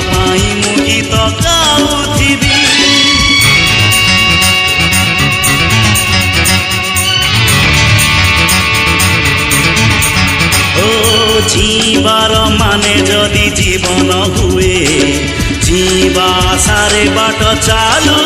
ପାଇଁ ମୁଁ ଗୀତ ଗାଉଥିବି। जीवार माने जदि जीवन हुए जीवा सारे बाट चालू